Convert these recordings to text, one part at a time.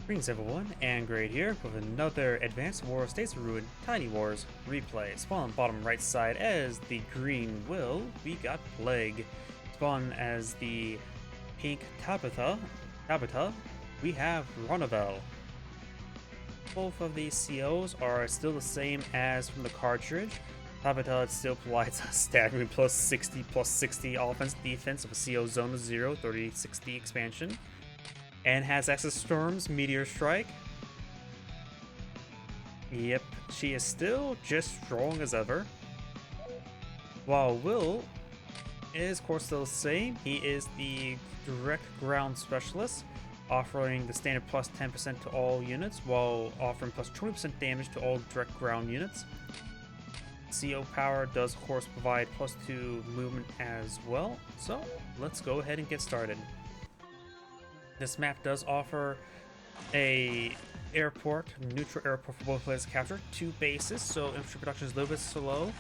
Greetings everyone, and Great here with another Advanced War States of Ruin Tiny Wars replay. Spawn bottom right side as the green Will, we got Plague. Spawn as the pink Tabitha, we have Roneval. Both of these COs are still the same as from the cartridge. Tabitha still provides a staggering plus 60 offense defense of a CO Zone of 0, 30-60 expansion. And has access Storm's Meteor Strike. Yep, she is still just strong as ever. While Will is, of course, still the same. He is the direct ground specialist, offering the standard plus 10% to all units, while offering plus 20% damage to all direct ground units. CO power does, of course, provide plus 2 movement as well. So let's go ahead and get started. This map does offer a neutral airport for both players to capture, 2 bases, so infantry production is a little bit slow.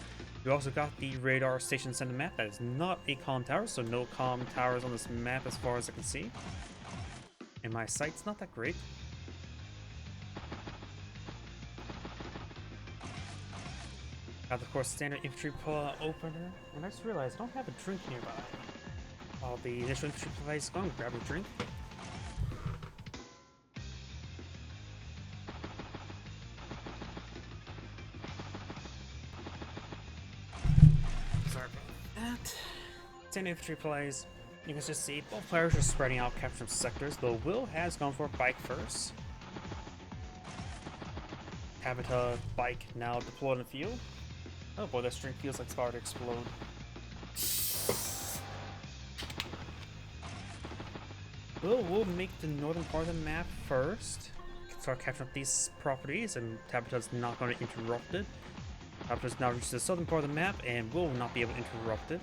We also got the radar station center map. That is not a comm tower, so no comm towers on this map as far as I can see. And my sight's not that great. Got the, of course, standard infantry opener. And I just realized I don't have a drink nearby. While the initial infantry player is going to grab a drink. Sorry about that. 10 infantry plays. You can just see both players are spreading out capturing sectors, though Will has gone for a bike first. Tabitha bike now deployed in the field. Oh boy, that string feels like it's about to explode. Will make the northern part of the map first. Start capturing up these properties, and Tabitha's not going to interrupt it. Tabitha's now reached the southern part of the map, and Will not be able to interrupt it.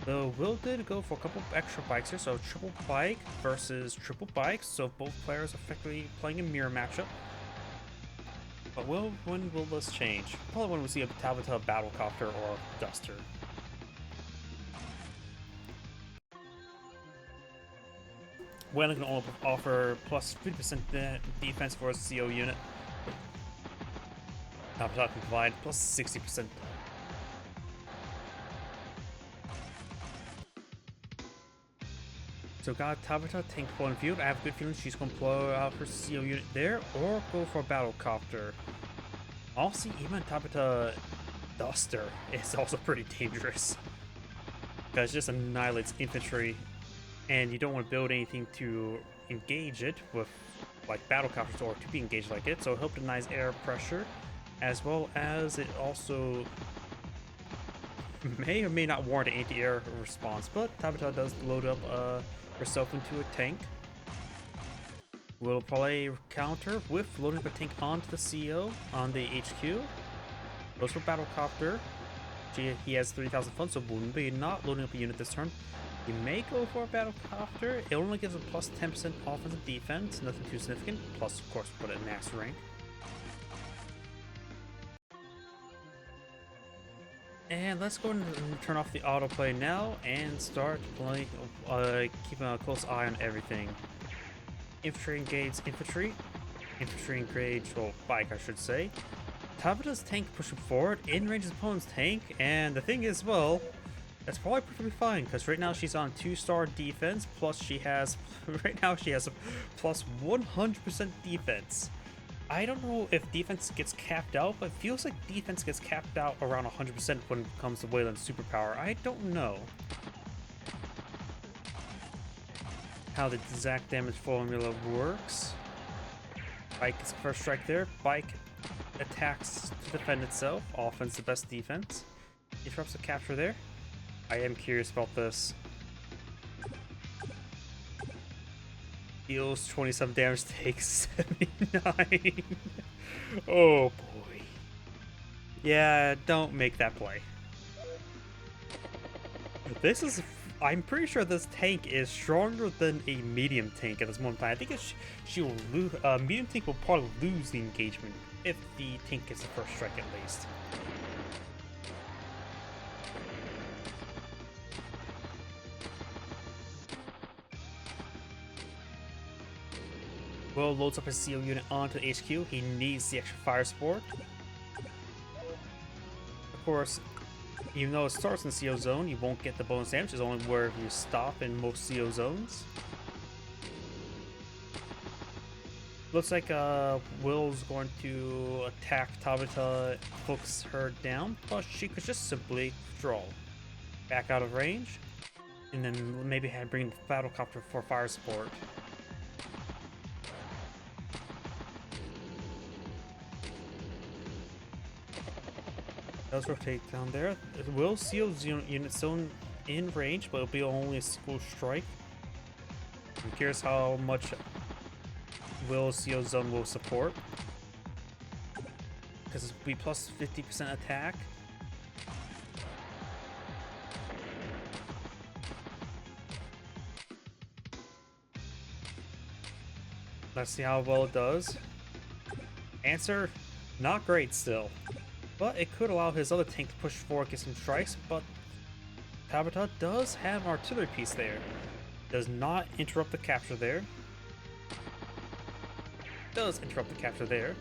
Though Will did go for a couple extra bikes here, so triple bike versus triple bike, so both players effectively playing a mirror matchup. But when will this change? Probably when we see a Tabitha battlecopter or duster. Whaling can only offer plus 50% defense for a CO unit. Tabitha can provide plus 60%. So got Tabitha tank pulling field. I have a good feeling she's going to blow out her CO unit there or go for a battlecopter. Honestly, even Tabitha duster is also pretty dangerous. Because it just annihilates infantry. And you don't want to build anything to engage it with, like battlecopters, or to be engaged like it, so it'll help deny air pressure, as well as it also may or may not warrant an anti-air response, but Tabitha does load up herself into a tank. We'll play counter with loading up a tank onto the CO on the HQ. Goes for battlecopter. He has 3,000 funds, so will be not loading up a unit this turn. He may go for a battlecopter. It only gives a plus 10% offensive defense, nothing too significant. Plus, of course, put it in max rank. And let's go and turn off the autoplay now and start playing, keeping a close eye on everything. Infantry engage infantry. Infantry engage, well, bike I should say. Tabitha's tank pushing forward in range of his opponent's tank, and the thing is, well, that's probably perfectly fine, because right now she's on 2-star defense, plus she has, right now she has a plus 100% defense. I don't know if defense gets capped out, but it feels like defense gets capped out around 100% when it comes to Wayland's superpower. I don't know how the exact damage formula works. Bike gets the first strike there. Bike attacks to defend itself. Offense the best defense. Interrupts the capture there. I am curious about this. Deals 27 damage, takes 79. Oh boy. Yeah, don't make that play. This is... I'm pretty sure this tank is stronger than a medium tank at this moment in time. I think she will lose... medium tank will probably lose the engagement if the tank gets the first strike at least. Will loads up his CO unit onto the HQ. He needs the extra fire support. Of course, even though it starts in the CO zone, you won't get the bonus damage. It's only where you stop in most CO zones. Looks like Will's going to attack Tabitha, focus her down, but she could just simply withdraw back out of range, and then maybe bring the battle copter for fire support. Does rotate down there. Will seal unit still in range, but it'll be only a single strike. I'm curious how much Will CO Zone will support, because it'll be plus 50% attack. Let's see how well it does. Answer, not great still. But it could allow his other tank to push forward, get some strikes, but Tabitha does have an artillery piece there. Does not interrupt the capture there. Does interrupt the capture there.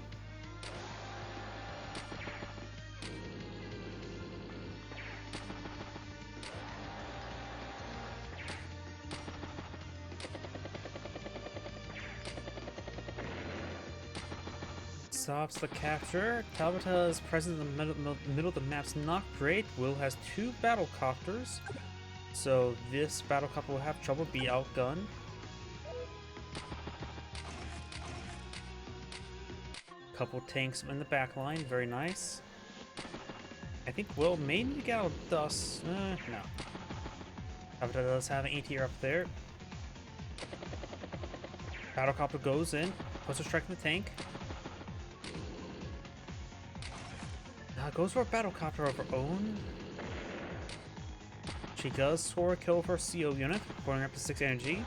Stops the capture. Tabitha's presence in the middle of the map's not great. Will has 2 battle copters, so this battle copter will have trouble, be outgunned. Couple tanks in the back line, very nice. I think Will may need to get out of dust. No. Tabitha does have an ATR up there. Battle copter goes in, puts a strike in the tank. Goes for a battle copter of her own. She does score a kill for her CO unit, going up to 6 energy.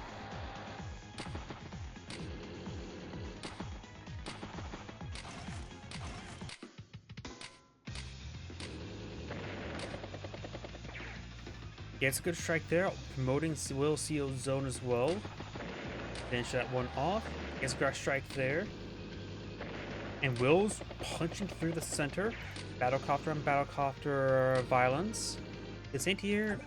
Gets a good strike there, promoting Will CO Zone as well. Finish that one off. Gets a great strike there. And Will's punching through the center. Battlecopter on battlecopter violence. This anti-air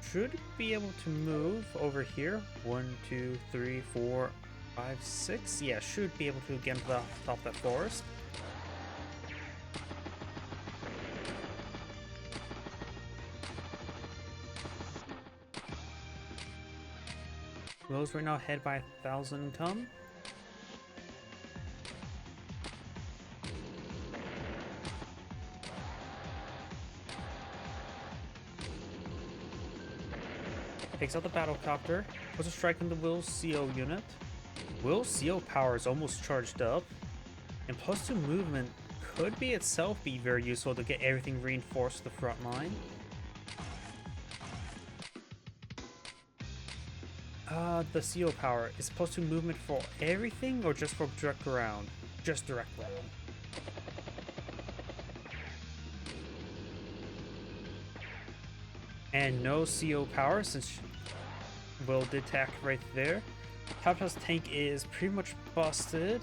should be able to move over here. 1, 2, 3, 4, 5, 6. Yeah, should be able to get to the top of that forest. Will's right now ahead by 1,000 income. Takes out the battlecopter, puts a strike on the Will's CO unit. Will's CO power is almost charged up, and plus 2 movement could be itself be very useful to get everything reinforced to the front line. The CO power is plus 2 movement for everything or just for direct ground? Just direct ground. And no CO power since Will did attack right there. Tabitha's tank is pretty much busted.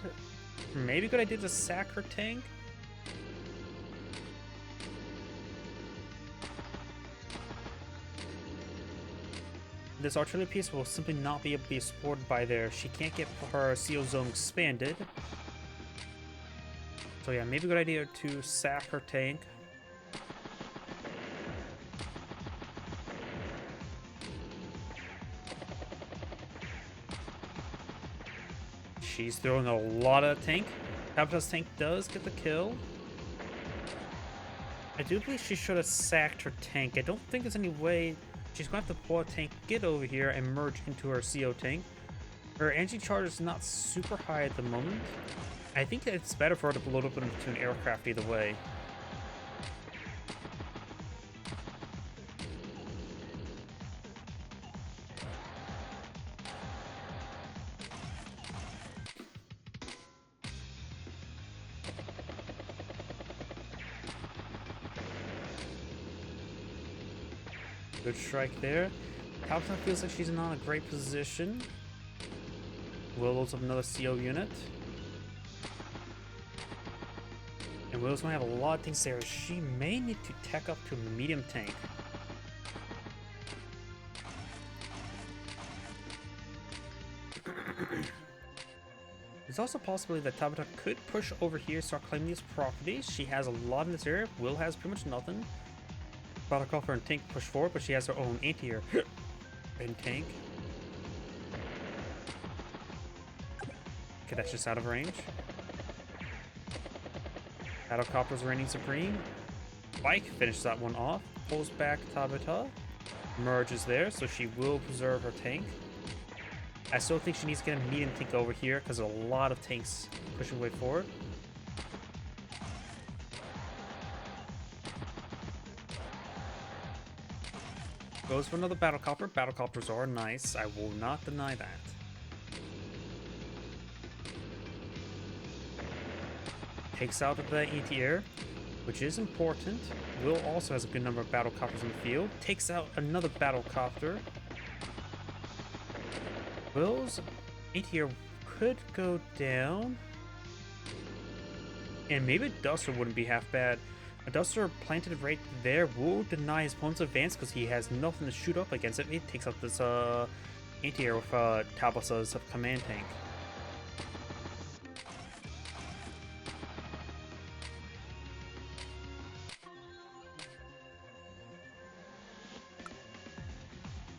Maybe a good idea to sack her tank. This artillery piece will simply not be able to be supported by there. She can't get her CO zone expanded. So yeah, maybe a good idea to sack her tank. She's throwing a lot of tank. Tabitha's tank does get the kill. I do believe she should have sacked her tank. I don't think there's any way she's going to have to pull a tank, get over here, and merge into her CO tank. Her energy charge is not super high at the moment. I think it's better for her to load up into an aircraft either way. Good strike there. Tabitha feels like she's not in a great position. Will loads up another CO unit. And Will's gonna have a lot of things there. She may need to tech up to medium tank. There's also a possibility that Tabitha could push over here, start claiming these properties. She has a lot in this area. Will has pretty much nothing. Battlecopter and tank push forward, but she has her own anti-air and tank. Okay, that's just out of range. Battlecopter's reigning supreme. Bike finishes that one off. Pulls back Tabitha. Merges there, so she will preserve her tank. I still think she needs to get a medium tank over here because there's a lot of tanks pushing way forward. Goes for another battlecopter. Battlecopters are nice. I will not deny that. Takes out the anti-air, which is important. Will also has a good number of battlecopters in the field. Takes out another battlecopter. Will's anti-air could go down. And maybe a Duster wouldn't be half bad. A Duster planted right there will deny his opponent's advance because he has nothing to shoot up against it. He takes out this anti-air with Tabitha's command tank.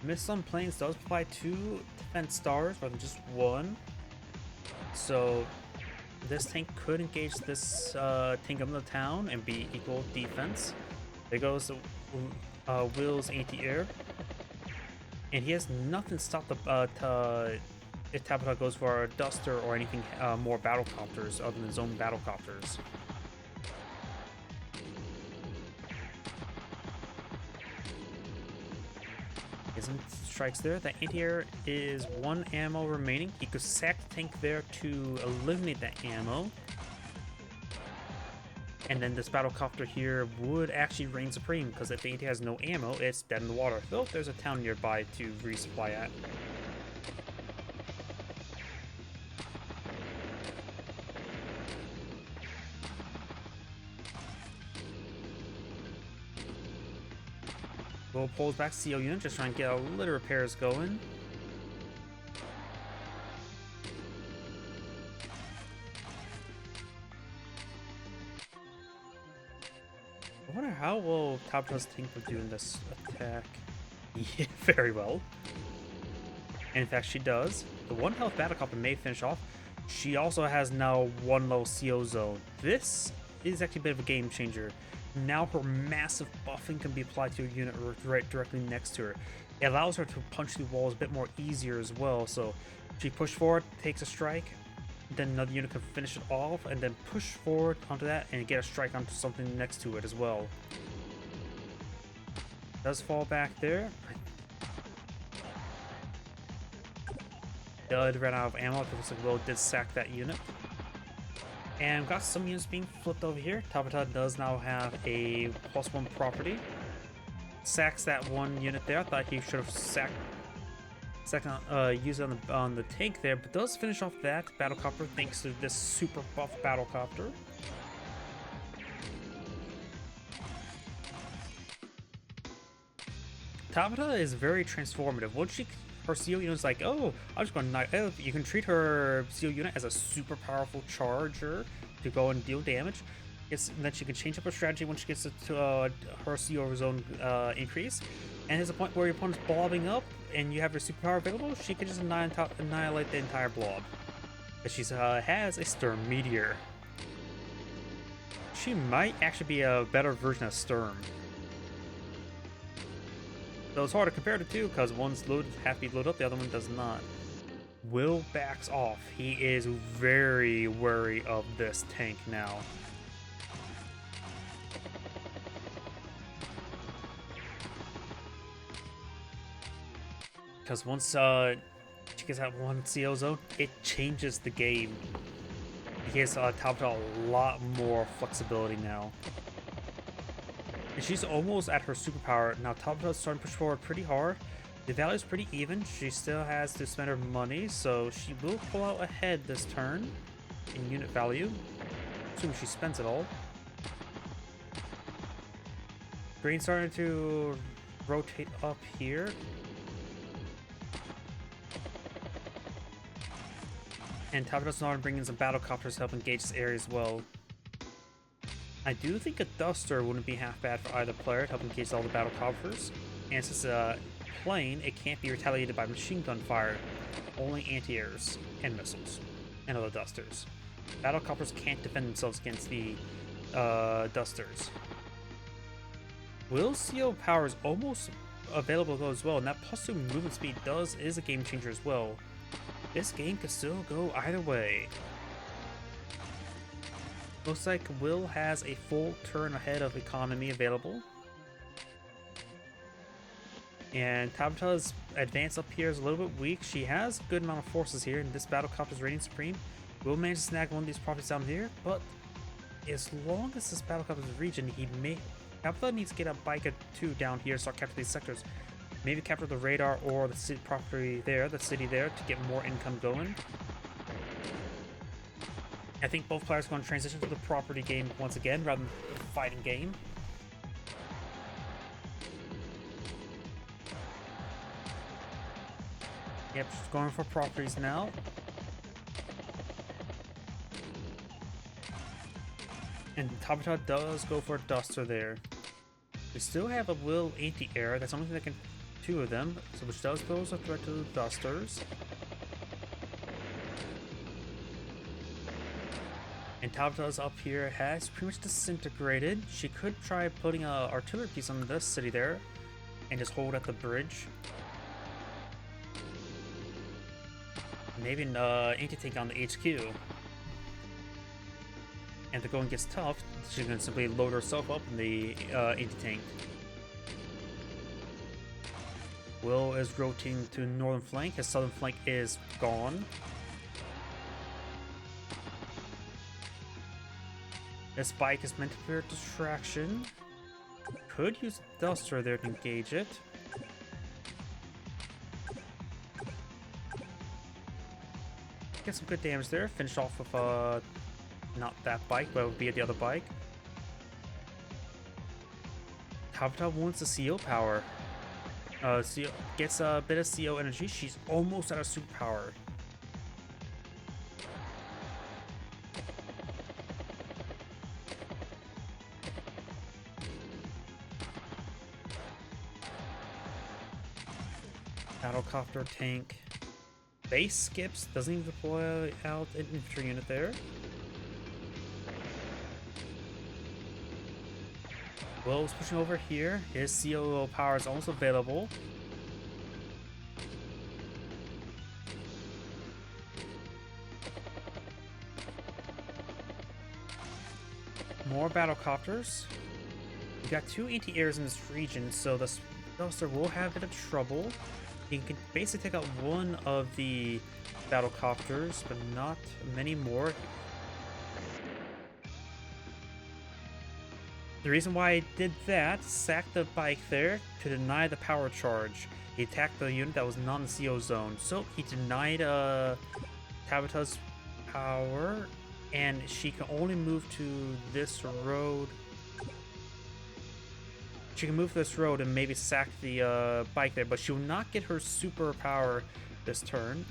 Miss on Plains does provide 2 defense stars rather than just 1. So this tank could engage this tank of the town and be equal defense. There goes Will's anti-air. And he has nothing to stop the if Tabitha goes for a Duster or anything more battlecopters other than his own battlecopters. Some strikes there. That anti-air is 1 ammo remaining. He could sack the tank there to eliminate that ammo. And then this battlecopter here would actually reign supreme because if the anti-air has no ammo, it's dead in the water. Though there's a town nearby to resupply at. Will pulls back CO unit, just trying to get a little repairs going. I wonder how well Tabitha's tank would do in this attack. Yeah, very well. And in fact, she does. The 1 health battlecopter may finish off. She also has now 1 low CO zone. This is actually a bit of a game changer. Now her massive buffing can be applied to a unit right directly next to her. It allows her to punch through walls a bit more easier as well. So she pushes forward, takes a strike, then another unit can finish it off, and then push forward onto that and get a strike onto something next to it as well. Does fall back there. Dud ran out of ammo. It looks like Will did sack that unit. And got some units being flipped over here. Tabitha does now have a +1 property. Sacks that 1 unit there. I thought he should have used it on the tank there, but does finish off that battlecopter thanks to this super buff battlecopter. Tabitha is very transformative. Once her CO unit is like, oh, I'm just going to you can treat her CO unit as a super powerful charger to go and deal damage. Then she can change up her strategy once she gets to her CO zone increase. And there's a point where your opponent's blobbing up and you have her superpower available, she can just annihilate the entire blob. But she has a Sturm Meteor. She might actually be a better version of Sturm. Though it's hard to compare the two because one's loaded, half be loaded up, the other one does not. Will backs off. He is very wary of this tank now. Because once she gets that 1 CO zone, it changes the game. He has Tabitha a lot more flexibility now. And she's almost at her superpower. Now Tabitha's starting to push forward pretty hard. The value is pretty even. She still has to spend her money, so she will pull out ahead this turn in unit value, assuming she spends it all. Green starting to rotate up here. And Tabitha's not bringing some battle copters to help engage this area as well. I do think a Duster wouldn't be half bad for either player to help engage all the battle copters. And since it's plane, it can't be retaliated by machine gun fire, only anti-airs and missiles and other Dusters. Battle copters can't defend themselves against the Dusters. Will's CO power is almost available though as well, and that plus 2 movement speed is a game changer as well. This game could still go either way. Looks like Will has a full turn ahead of economy available. And Tabitha's advance up here is a little bit weak. She has a good amount of forces here, and this Battlecopter's reigning supreme. Will manage to snag one of these profits down here, but as long as this Battlecopter's region, Tabitha needs to get a bike or 2 down here, start capturing these sectors. Maybe capture the radar or the city property there, the city there, to get more income going. I think both players are going to transition to the property game once again, rather than the fighting game. Yep, she's going for properties now. And Tabitha does go for a Duster there. We still have a Will anti-air. That's the only thing that can 2 of them, so which does pose a threat to the Dusters. And Tabitha's up here has pretty much disintegrated. She could try putting an artillery piece on this city there and just hold at the bridge. Maybe an anti-tank on the HQ. And if the going gets tough, she's going to simply load herself up in the anti-tank. Will is rotating to northern flank. His southern flank is gone. This bike is meant to be a distraction. Could use Duster there to engage it. Get some good damage there. Finish off with not that bike, but it would be the other bike. Tabitha wants the CO power. CO gets a bit of CO energy. She's almost out of superpower. Battlecopter tank. Base skips, doesn't even deploy out an infantry unit there. Will's pushing over here. His CO power is almost available. More battlecopters. We got 2 anti-airs in this region, so the Duster will have a bit of trouble. He can basically take out one of the battlecopters, but not many more. The reason why he did that, sacked the bike there to deny the power charge. He attacked the unit that was not in the CO zone. So he denied Tabitha's power, and she can only move to this road. She can move this road and maybe sack the bike there, but she will not get her superpower this turn.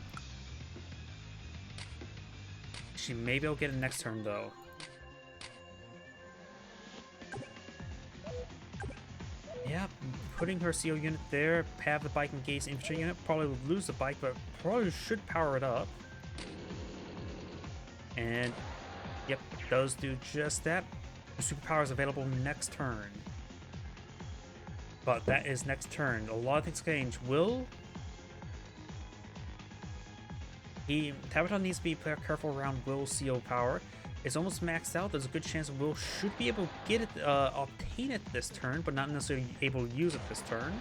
She may be able to get it next turn though. Yeah, putting her CO unit there, have the bike engage the infantry unit, probably will lose the bike, but probably should power it up. And yep, does do just that. The superpower is available next turn. But that is next turn. A lot of things change. Tabitha needs to be careful around Will's CO power. It's almost maxed out. There's a good chance Will should be able to get it, obtain it this turn, but not necessarily able to use it this turn.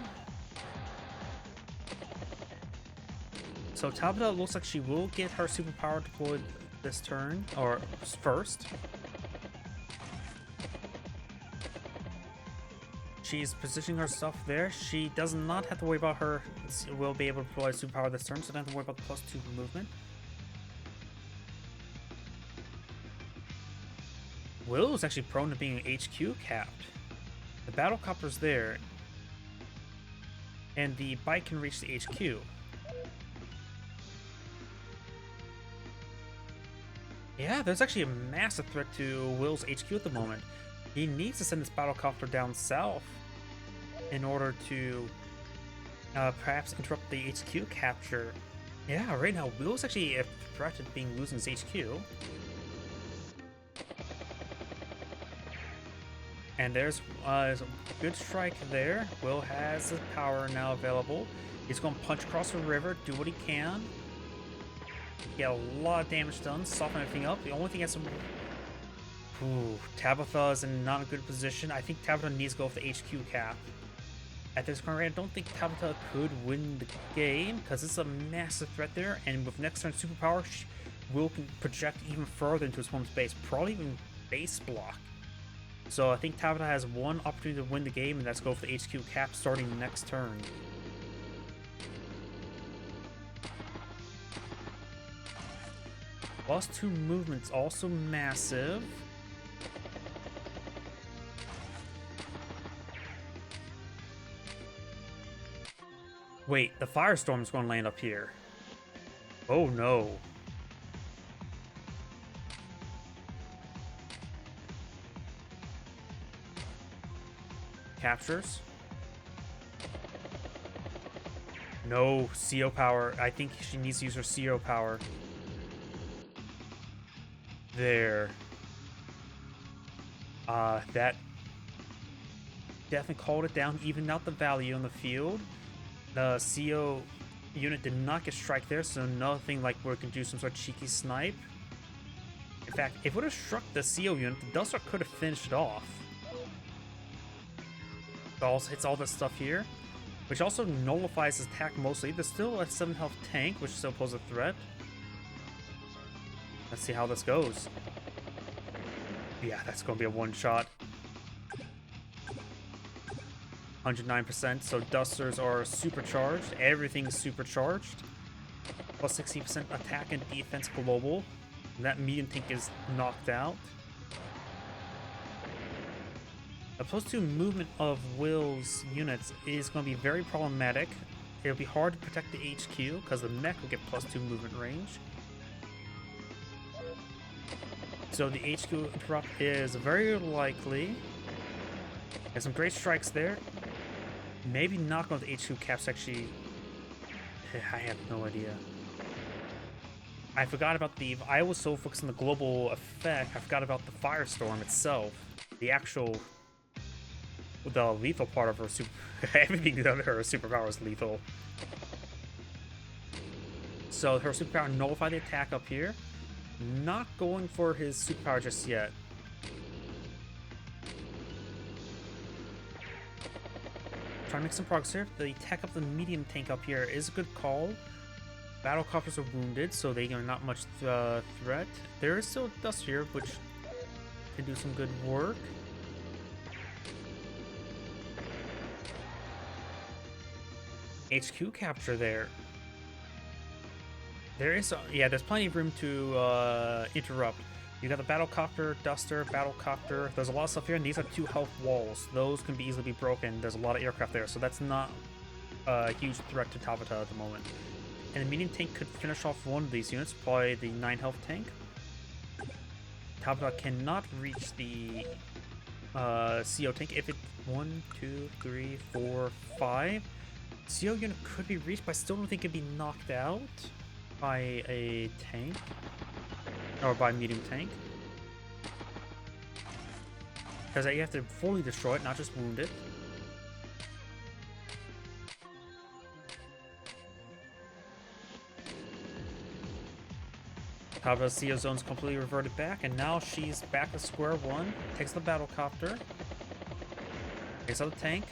So Tabitha looks like she will get her superpower deployed this turn, or first. she's positioning herself there. She does not have to worry about her. Will be able to deploy superpower this turn, so don't have to worry about the +2 movement. Will is actually prone to being HQ capped. The battle copter's there, and the bike can reach the HQ. Yeah, there's actually a massive threat to Will's HQ at the moment. He needs to send this battle copter down south in order to perhaps interrupt the HQ capture. Yeah, right now Will's actually a threat to losing his HQ. And there's a good strike there. Will has his power now available. He's going to punch across the river, do what he can. Get a lot of damage done, soften everything up. The only thing that's... Ooh, Tabitha is in not a good position. I think Tabitha needs to go with the HQ cap. At this current rate, I don't think Tabitha could win the game because it's a massive threat there. And with next turn superpower, Will can project even further into his opponent's base, probably even base block. So I think Tabitha has one opportunity to win the game, and that's go for the HQ cap starting next turn. +2 movement's also massive. Wait, the firestorm's going to land up here. Oh no. Captures. No CO power. I think she needs to use her CO power. There. That definitely called it down, evened out the value on the field. The CO unit did not get strike there, so nothing like where it can do some sort of cheeky snipe. In fact, if it would have struck the CO unit, the Duster could have finished it off. It also hits all this stuff here, which also nullifies his attack mostly. There's still a 7 health tank, which still poses a threat. Let's see how this goes. Yeah, that's going to be a one-shot. 109%, so Dusters are supercharged. Everything's supercharged. Plus 60% attack and defense global. And that medium tank is knocked out. The +2 movement of Will's units is going to be very problematic. It'll be hard to protect the HQ because the mech will get +2 movement range. So the HQ interrupt is very likely. There's some great strikes there. Maybe not going to the HQ caps actually. I have no idea. I forgot about the... I was so focused on the global effect, I forgot about the firestorm itself. The actual... The lethal part of her super... Everything under her superpower is lethal. So her superpower nullified the attack up here. Not going for his superpower just yet. Trying to make some progress here. The attack up the medium tank up here is a good call. Battle coppers are wounded, so they are not much threat. There is still Dust here, which can do some good work. HQ capture there. There is, yeah, there's plenty of room to interrupt. You got the Battlecopter, Duster, Battlecopter. There's a lot of stuff here, and these are 2 health walls. Those can be easily be broken. There's a lot of aircraft there, so that's not a huge threat to Tabitha at the moment. And the medium tank could finish off one of these units, probably the 9 health tank. Tabitha cannot reach the CO tank if it 1, 2, 3, 4, 5. CO unit could be reached, but I still don't think it'd be knocked out by a tank or by a medium tank, because you have to fully destroy it, not just wound it. Tabitha's CO zone's completely reverted back, and now she's back to square one. Takes the Battlecopter, takes out the tank,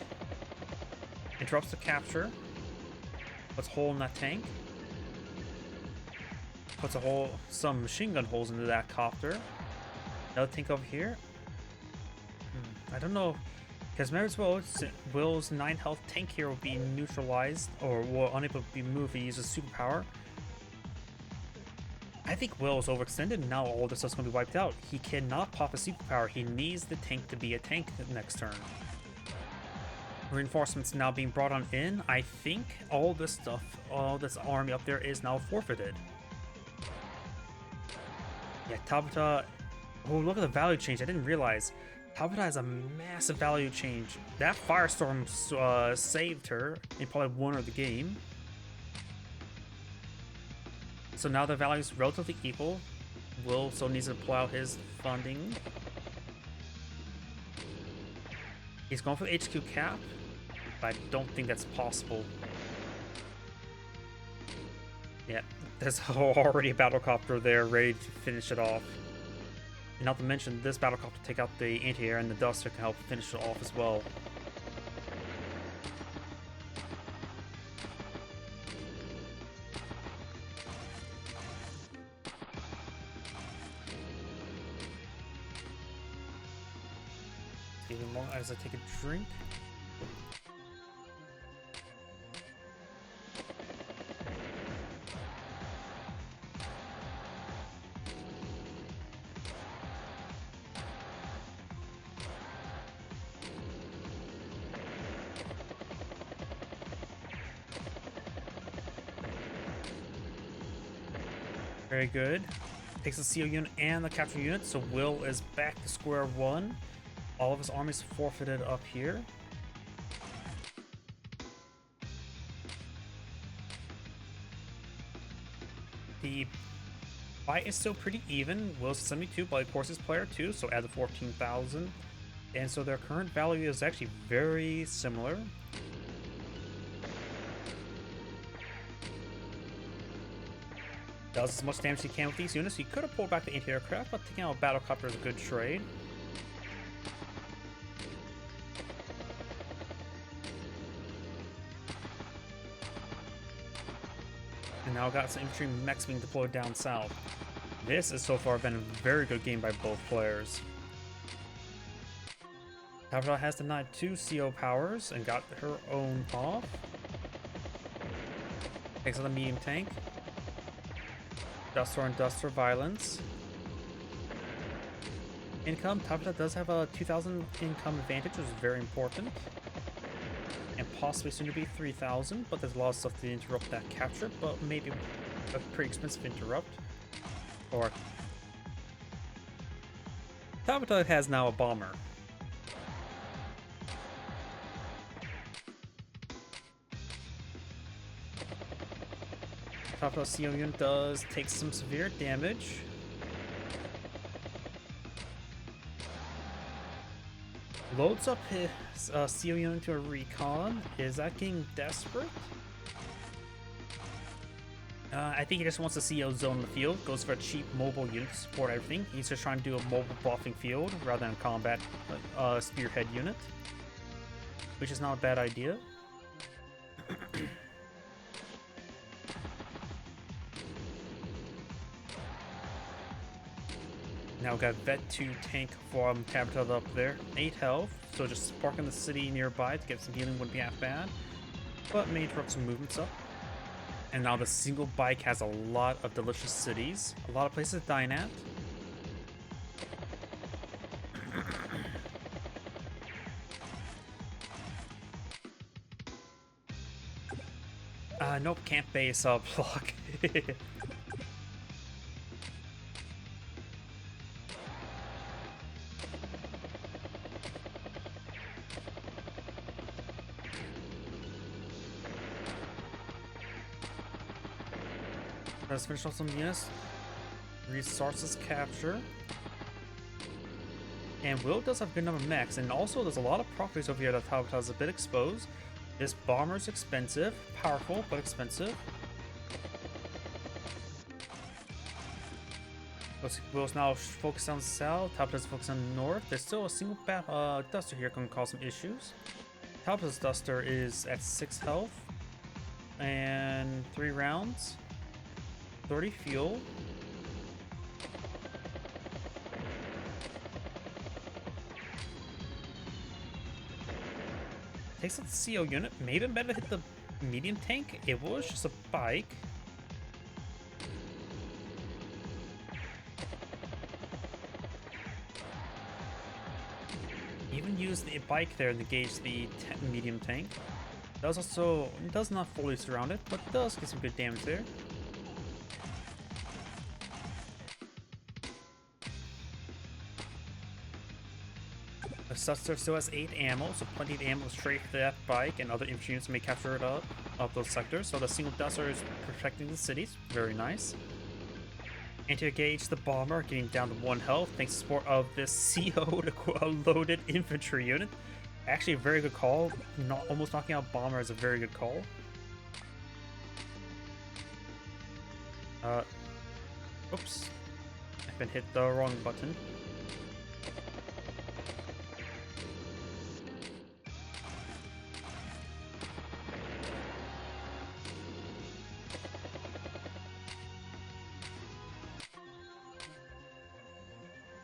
interrupts the capture, puts a hole in that tank, puts some machine gun holes into that copter. Another tank over here. I don't know. Because might as well, Will's 9 health tank here will be neutralized, or will unable to be moved if he uses superpower. I think Will is overextended, now all this stuff's going to be wiped out. He cannot pop a superpower, he needs the tank to be a tank next turn. Reinforcements now being brought on in. I think all this stuff, all this army up there is now forfeited. Yeah, Tabitha. Oh, look at the value change. I didn't realize. Tabitha has a massive value change. That firestorm saved her and probably won her the game. So now the value is relatively equal. Will still needs to pull out his funding. He's going for the HQ cap, but I don't think that's possible. Yeah, there's already a battlecopter there ready to finish it off. And not to mention, this battlecopter take out the anti-air, and the duster can help finish it off as well. Even more as I take a drink. Very good. Takes the CO unit and the capture unit, so Will is back to square one. All of his armies forfeited up here. The fight is still pretty even. Will's 72, but of course his player too, so add the 14,000. And so their current value is actually very similar. Does as much damage as he can with these units. He could have pulled back the anti-aircraft, but taking out a battlecopter is a good trade. And now got some infantry mechs being deployed down south. This has so far been a very good game by both players. Tabitha has denied 2 CO powers and got her own off. Takes out the medium tank. Duster and Duster violence. Income, Tabitha does have a 2,000 income advantage, which is very important. And possibly soon to be 3,000, but there's a lot of stuff to interrupt that capture, but maybe a pretty expensive interrupt. Or Tabitha has now a bomber. Tabitha's CO unit does take some severe damage. Loads up his CO unit to a recon. Is that getting desperate? I think he just wants to CO zone the field. Goes for a cheap mobile unit to support everything. He's just trying to do a mobile bluffing field rather than a combat spearhead unit, which is not a bad idea. Now we've got Vet 2 tank from Tabitha up there. 8 health, so just sparking the city nearby to get some healing wouldn't be half bad. But may interrupt some movements up. And now the single bike has a lot of delicious cities. A lot of places to dine at. Nope, can't base block. Let's finish off some units. Restarts his capture. And Will does have a good number of mechs, and also there's a lot of properties over here that Tabitha is a bit exposed. This bomber is expensive, powerful, but expensive. Will's now focused on south, Tabitha's focused on north. There's still a single duster here can cause some issues. Tabitha's duster is at 6 health and 3 rounds. 30 fuel. Takes out the CO unit. Maybe better hit the medium tank. It was just a bike. Even use the bike there to engage the medium tank. Does not fully surround it, but does get some good damage there. The Suster still has 8 ammo, so plenty of ammo straight for that bike, and other infantry units may capture it up those sectors. So the single Duster is protecting the cities. Very nice. Anti-engage the bomber, getting down to 1 health thanks to support of this CO'd loaded infantry unit. Actually, a very good call. Almost knocking out bomber is a very good call. Oops. I've been hit the wrong button.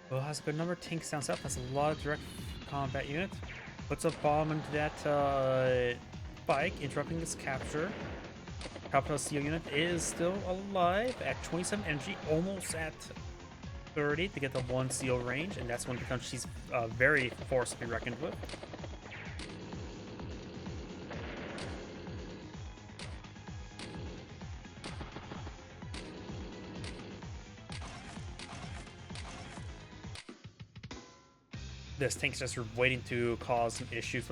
Well, has a good number of tanks down south. That's a lot of direct combat units. Puts a bomb into that bike, interrupting its capture. Capital CO unit is still alive at 27 energy, almost at 30 to get the 1 CO range, and that's when she's very forced to be reckoned with. This tank's just waiting to cause some issues.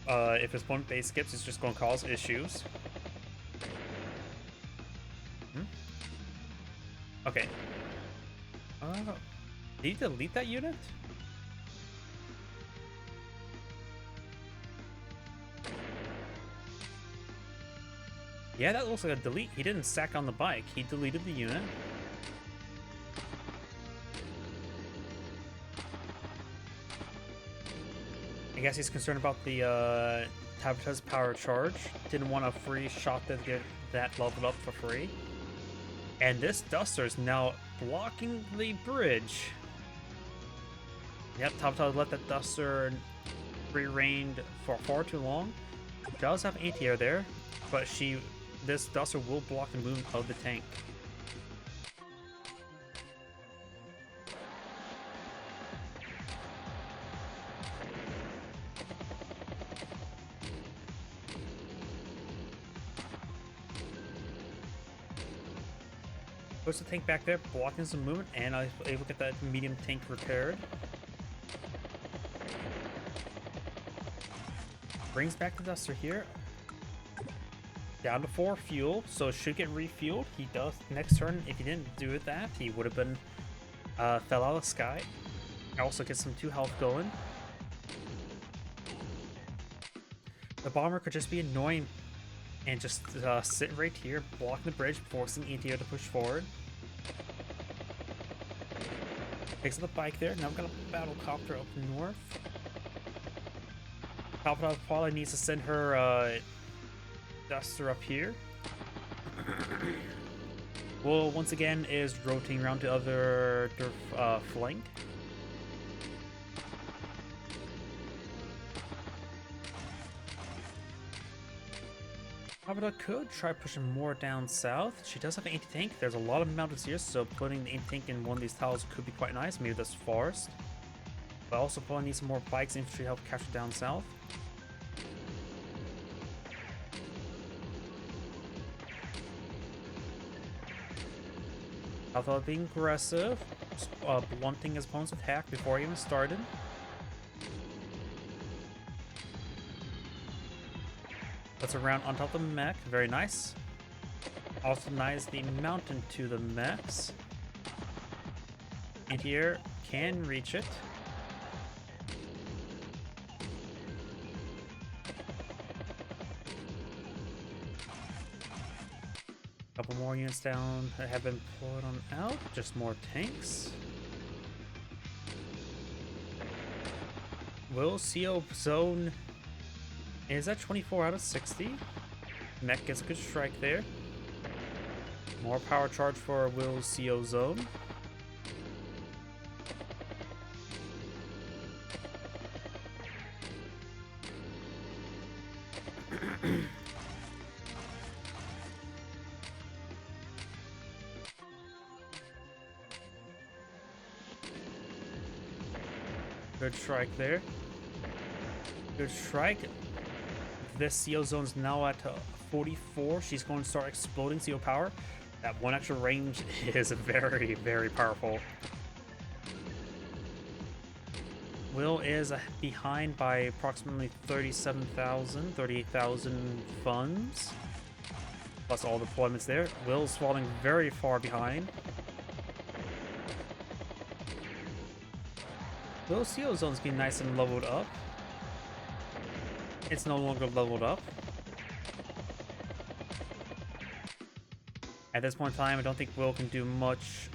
If his opponent base skips, it's just going to cause issues. Okay. Did he delete that unit? Yeah, that looks like a delete. He didn't sack on the bike. He deleted the unit. I guess he's concerned about the Tabitha's power charge. Didn't want a free shot to get that leveled up for free. And this Duster is now blocking the bridge. Yep, Tabitha let that Duster free-reined for far too long. Does have anti-air there, but this Duster will block the movement of the tank. Puts the tank back there, blocking some movement, and I was able to get that medium tank repaired. Brings back the Duster here. Down to 4 fuel, so it should get refueled. He does next turn. If he didn't do that, he would have been fell out of the sky. Also gets some 2 health going. The bomber could just be annoying and just sit right here, blocking the bridge, forcing ETO to push forward. Takes up the bike there. Now we've got a battle copter up north. Tabitha probably needs to send her Duster up here. Well, once again, is rotating around to other flank. Tabitha could try pushing more down south. She does have an anti-tank. There's a lot of mountains here, so putting the anti-tank in one of these tiles could be quite nice. Maybe this forest. But also probably need some more bikes and infantry help capture down south. Tabitha being aggressive, blunting his opponent's attack before he even started. Puts a round on top of the mech, very nice. Also denies the mountain to the mechs. Anti-air can reach it. Couple more units down that have been pulled on out. Just more tanks. Will CO zone is at 24 out of 60. Mech gets a good strike there. More power charge for Will's CO zone. Good strike there. Good strike. This CO zone's now at 44. She's going to start exploding CO power. That one extra range is very, very powerful. Will is behind by approximately 37,000, 38,000 funds. Plus all deployments there. Will's falling very far behind. Will's CO zone's getting nice and leveled up. It's no longer leveled up. At this point in time, I don't think Will can do much.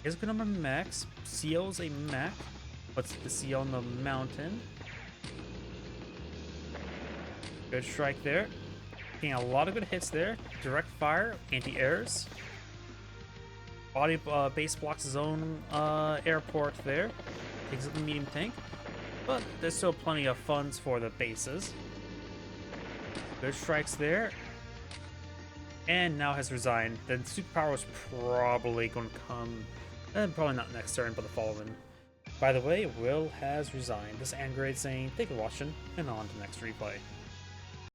Is good number max. CO's a mech. What's the CO on the mountain? Good strike there. Getting a lot of good hits there. Direct fire, anti-airs. Body base blocks his own airport there. Takes up the medium tank. But there's still plenty of funds for the bases. Good strikes there. And now has resigned. The superpower is probably going to come, probably not next turn, but the following. By the way, Will has resigned. This Angrade saying, thank you for watching, and on to the next replay.